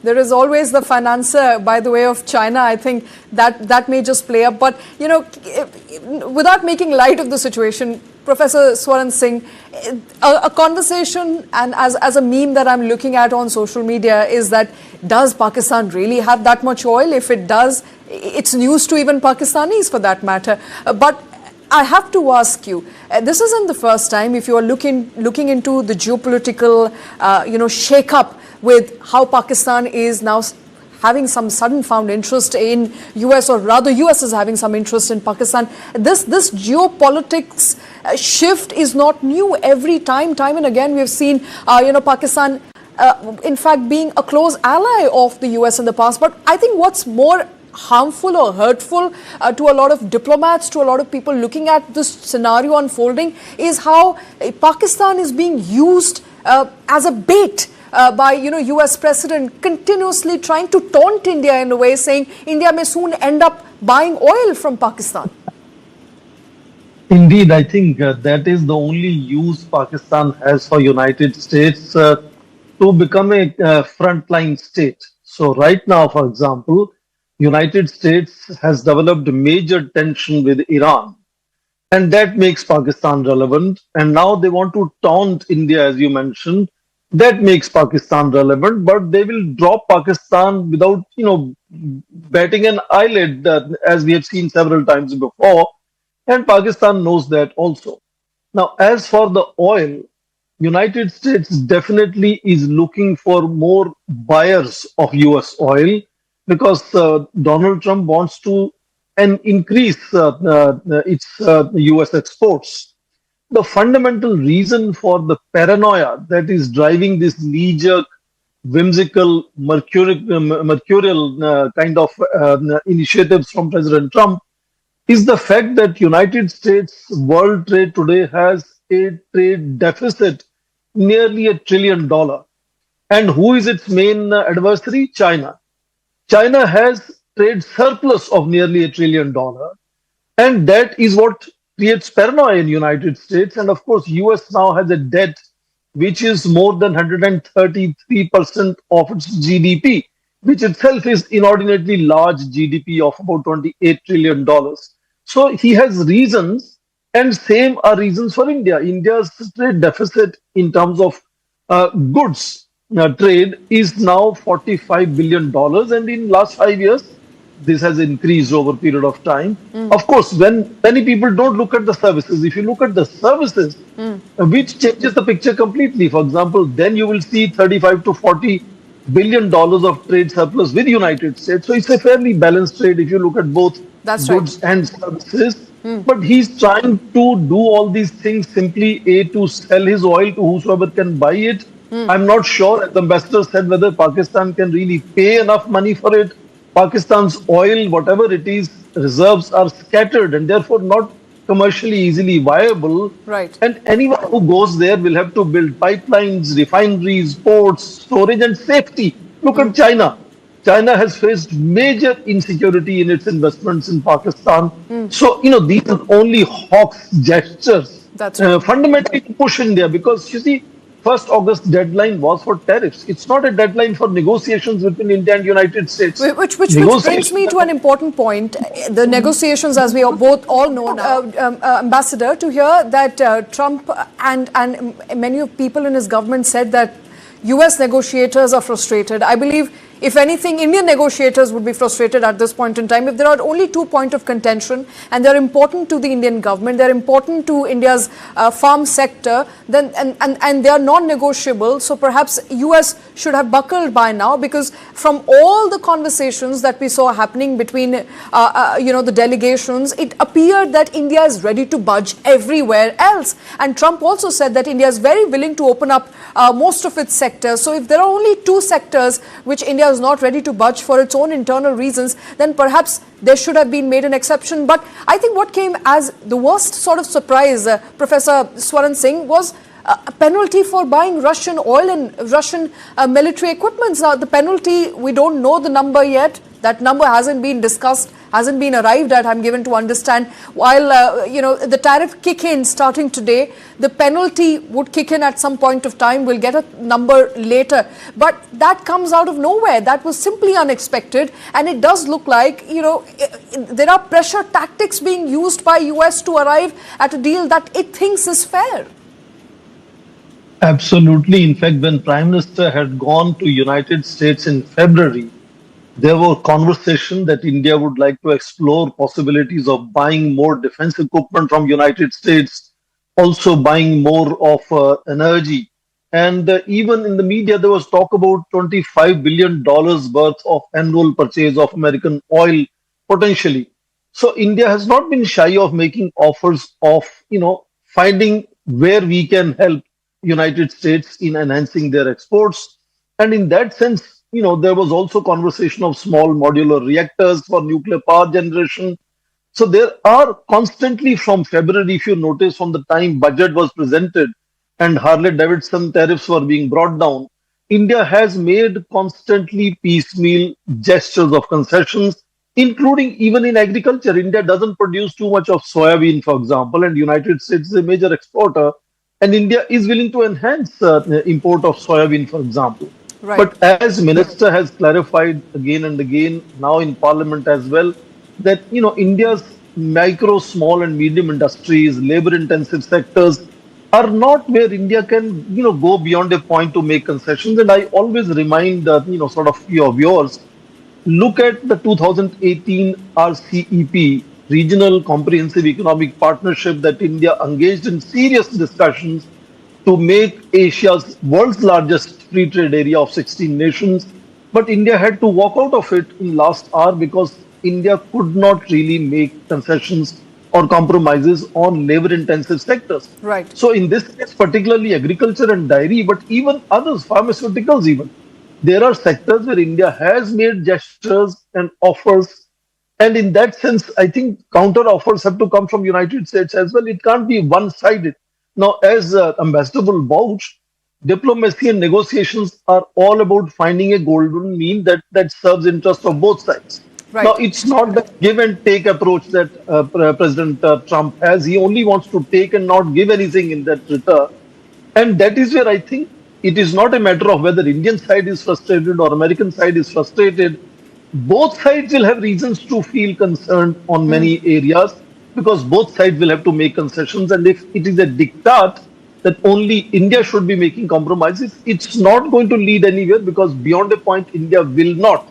there is always the financier by the way of China. I think that may just play up. But, without making light of the situation, Professor Swaran Singh, a conversation and as a meme that I'm looking at on social media is that, does Pakistan really have that much oil? If it does, it's news to even Pakistanis for that matter. But I have to ask you, this isn't the first time. If you are looking into the geopolitical, shake-up with how Pakistan is now having some sudden found interest in US, or rather US is having some interest in Pakistan. This geopolitics shift is not new. Every time and again, we have seen, Pakistan, in fact, being a close ally of the US in the past. But I think what's more harmful or hurtful to a lot of diplomats, to a lot of people looking at this scenario unfolding, is how Pakistan is being used as a bait by US President, continuously trying to taunt India in a way, saying India may soon end up buying oil from Pakistan. Indeed, I think that is the only use Pakistan has for United States to become a frontline state. So right now, for example, United States has developed major tension with Iran, and that makes Pakistan relevant. And now they want to taunt India, as you mentioned. That makes Pakistan relevant, but they will drop Pakistan without, batting an eyelid, as we have seen several times before. And Pakistan knows that also. Now, as for the oil, United States definitely is looking for more buyers of US oil, because Donald Trump wants to increase its US exports. The fundamental reason for the paranoia that is driving this knee-jerk, whimsical, mercurial kind of initiatives from President Trump is the fact that United States world trade today has a trade deficit nearly $1 trillion. And who is its main adversary? China. China has trade surplus of nearly $1 trillion. And that is what creates paranoia in United States. And of course, US now has a debt which is more than 133% of its GDP, which itself is inordinately large GDP of about $28 trillion. So he has reasons, and same are reasons for India. India's trade deficit in terms of goods trade is now $45 billion, and in last 5 years, this has increased over a period of time. Of course, when many people don't look at the services, if you look at the services, which changes the picture completely. For example, then you will see 35 to 40 billion dollars of trade surplus with United States. So it's a fairly balanced trade if you look at both goods and services. But he's trying to do all these things simply to sell his oil to whosoever can buy it. I'm not sure, as the ambassador said, whether Pakistan can really pay enough money for it. Pakistan's oil, whatever it is, reserves are scattered and therefore not commercially easily viable. Right. And anyone who goes there will have to build pipelines, refineries, ports, storage and safety. Look at China. China has faced major insecurity in its investments in Pakistan. So, these are only hawk's gestures. That's right. Fundamentally to push India, because you see, 1st August deadline was for tariffs. It's not a deadline for negotiations between India and United States. Which brings me to an important point. The negotiations, as we both all know now, Ambassador, to hear that Trump and many people in his government said that US negotiators are frustrated. I believe, if anything, Indian negotiators would be frustrated at this point in time. If there are only 2 points of contention and they're important to the Indian government, they're important to India's farm sector, then and they are non-negotiable. So perhaps US should have buckled by now, because from all the conversations that we saw happening between the delegations, it appeared that India is ready to budge everywhere else. And Trump also said that India is very willing to open up most of its sectors. So if there are only 2 sectors which India is not ready to budge for its own internal reasons, then perhaps there should have been made an exception. But I think what came as the worst sort of surprise, Professor Swaran Singh, was a penalty for buying Russian oil and Russian military equipment. Now, the penalty, we don't know the number yet. That number hasn't been discussed, hasn't been arrived at, I'm given to understand. While, the tariff kick in starting today, the penalty would kick in at some point of time. We'll get a number later. But that comes out of nowhere. That was simply unexpected. And it does look like, there are pressure tactics being used by US to arrive at a deal that it thinks is fair. Absolutely. In fact, when Prime Minister had gone to United States in February, there were conversation that India would like to explore possibilities of buying more defense equipment from United States, also buying more of energy. And even in the media, there was talk about $25 billion worth of annual purchase of American oil potentially. So India has not been shy of making offers of, finding where we can help United States in enhancing their exports. And in that sense, there was also conversation of small modular reactors for nuclear power generation. So there are constantly from February, if you notice, from the time budget was presented and Harley-Davidson tariffs were being brought down, India has made constantly piecemeal gestures of concessions, including even in agriculture. India doesn't produce too much of soybean, for example, and United States is a major exporter. And India is willing to enhance the import of soybean, for example. Right. But as Minister has clarified again and again, now in Parliament as well, that India's micro, small and medium industries, labor-intensive sectors are not where India can go beyond a point to make concessions. And I always remind sort of few of yours, look at the 2018 RCEP, Regional Comprehensive Economic Partnership, that India engaged in serious discussions to make Asia's world's largest free trade area of 16 nations. But India had to walk out of it in last hour because India could not really make concessions or compromises on labor-intensive sectors. Right. So in this case, particularly agriculture and dairy, but even others, pharmaceuticals even, there are sectors where India has made gestures and offers. And in that sense, I think counter offers have to come from United States as well. It can't be one-sided. Now, as Ambassador will vouch, diplomacy and negotiations are all about finding a golden mean that serves interest of both sides. Right. Now, it's not the give and take approach that President Trump has. He only wants to take and not give anything in that return. And that is where I think it is not a matter of whether Indian side is frustrated or American side is frustrated. Both sides will have reasons to feel concerned on many areas because both sides will have to make concessions. And if it is a diktat that only India should be making compromises, it's not going to lead anywhere because beyond a point, India will not.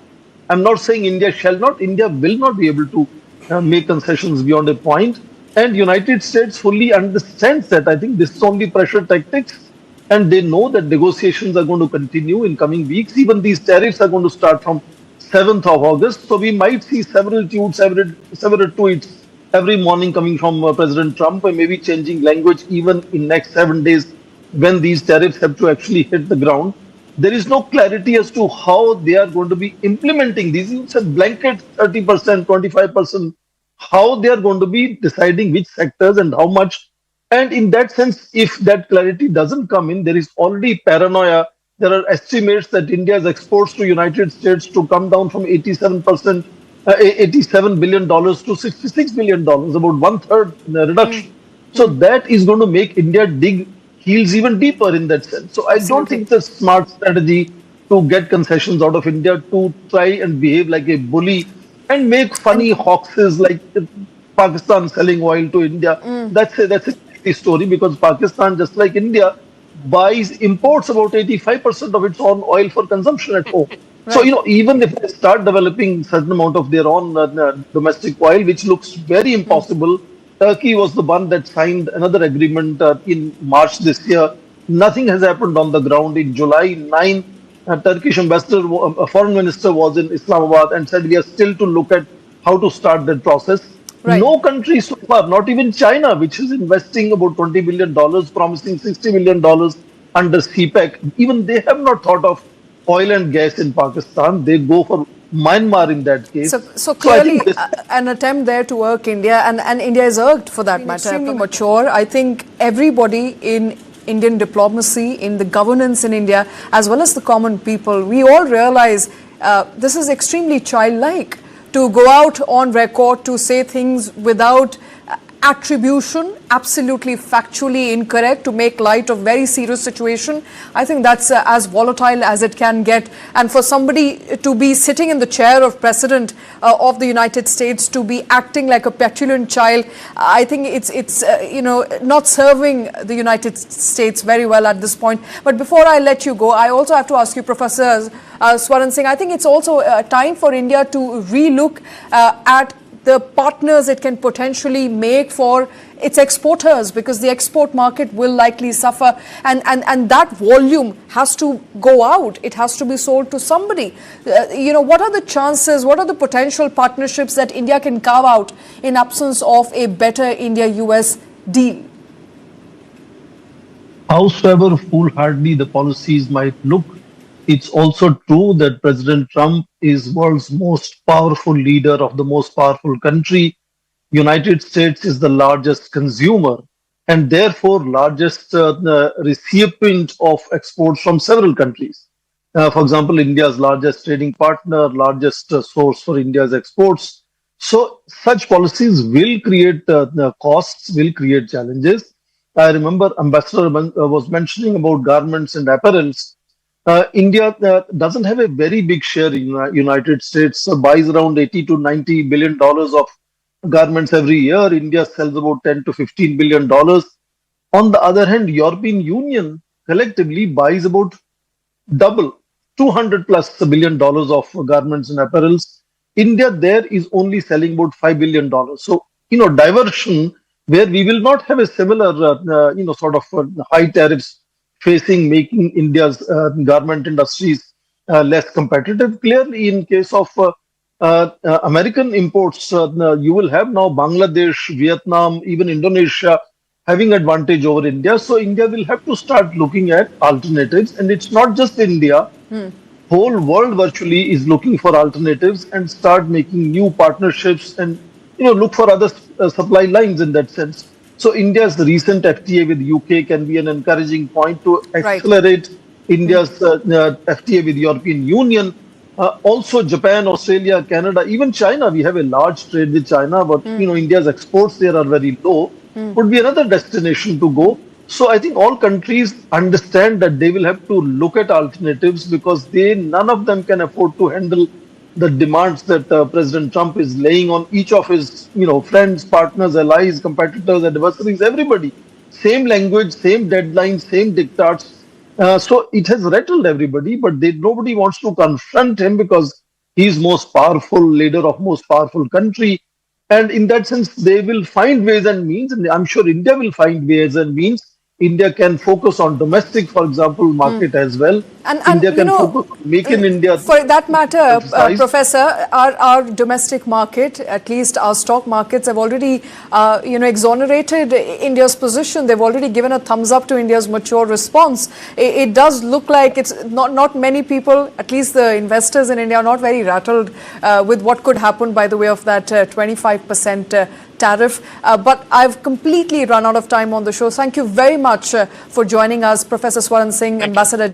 I'm not saying India shall not. India will not be able to make concessions beyond a point. And United States fully understands that. I think this is only pressure tactics. And they know that negotiations are going to continue in coming weeks. Even these tariffs are going to start from 7th of August. So we might see several tweets every morning coming from President Trump, and maybe changing language even in next 7 days when these tariffs have to actually hit the ground. There is no clarity as to how they are going to be implementing these. It's a blanket 30%, 25%, how they are going to be deciding which sectors and how much. And in that sense, if that clarity doesn't come in, there is already paranoia. There are estimates that India's exports to United States to come down from 87%, $87 billion to $66 billion, about one-third reduction. So that is going to make India dig heels even deeper in that sense. So I don't think it's a smart strategy to get concessions out of India, to try and behave like a bully and make funny hoaxes like Pakistan selling oil to India. That's a story because Pakistan, just like India, imports about 85% of its own oil for consumption at home. Right. So, even if they start developing certain amount of their own domestic oil, which looks very impossible, Turkey was the one that signed another agreement in March this year. Nothing has happened on the ground. In July 9, Turkish ambassador, foreign minister was in Islamabad and said we are still to look at how to start that process. Right. No country so far, not even China, which is investing about $20 billion, promising $60 billion under CPEC, even they have not thought of oil and gas in Pakistan. They go for Myanmar in that case. So clearly an attempt there to irk India, and India is irked for that matter. Extremely mature. I think everybody in Indian diplomacy, in the governance in India, as well as the common people, we all realize this is extremely childlike to go out on record to say things without attribution, absolutely factually incorrect, to make light of very serious situation. I think that's as volatile as it can get. And for somebody to be sitting in the chair of President of the United States, to be acting like a petulant child, I think it's not serving the United States very well at this point. But before I let you go, I also have to ask you, Professor Swaran Singh, I think it's also time for India to relook at the partners it can potentially make for its exporters, because the export market will likely suffer, and that volume has to go out. It has to be sold to somebody. What are the chances, what are the potential partnerships that India can carve out in absence of a better India-US deal? Howsoever foolhardy the policies might look, it's also true that President Trump is world's most powerful leader of the most powerful country. United States is the largest consumer and therefore largest recipient of exports from several countries. For example, India's largest trading partner, largest source for India's exports. So such policies will create costs, will create challenges. I remember Ambassador was mentioning about garments and apparels. India doesn't have a very big share in United States, buys around 80 to 90 billion dollars of garments every year. India sells about 10 to 15 billion dollars. On the other hand, European Union collectively buys about double, 200 plus billion dollars of garments and apparels. India there is only selling about $5 billion. So, diversion where we will not have a similar, sort of high tariffs facing, making India's garment industries less competitive. Clearly, in case of American imports, you will have now Bangladesh, Vietnam, even Indonesia having advantage over India. So India will have to start looking at alternatives. And it's not just India. Whole world virtually is looking for alternatives and start making new partnerships and look for other supply lines in that sense. So India's recent FTA with UK can be an encouraging point to accelerate India's FTA with European Union. Also Japan, Australia, Canada, even China. We have a large trade with China, but India's exports there are very low. Would be another destination to go. So I think all countries understand that they will have to look at alternatives because none of them can afford to handle the demands that President Trump is laying on each of his, friends, partners, allies, competitors, adversaries, everybody. Same language, same deadlines, same diktats. So it has rattled everybody, but nobody wants to confront him because he's most powerful leader of most powerful country. And in that sense, they will find ways and means, and I'm sure India will find ways and means. India can focus on domestic, for example, market as well. And India can focus on Make in India. For that matter, Professor, our domestic market, at least our stock markets, have already, exonerated India's position. They've already given a thumbs up to India's mature response. It does look like it's not many people, at least the investors in India, are not very rattled with what could happen by the way of that 25% tariff. But I've completely run out of time on the show. Thank you very much for joining us, Professor Swaran Singh, Ambassador.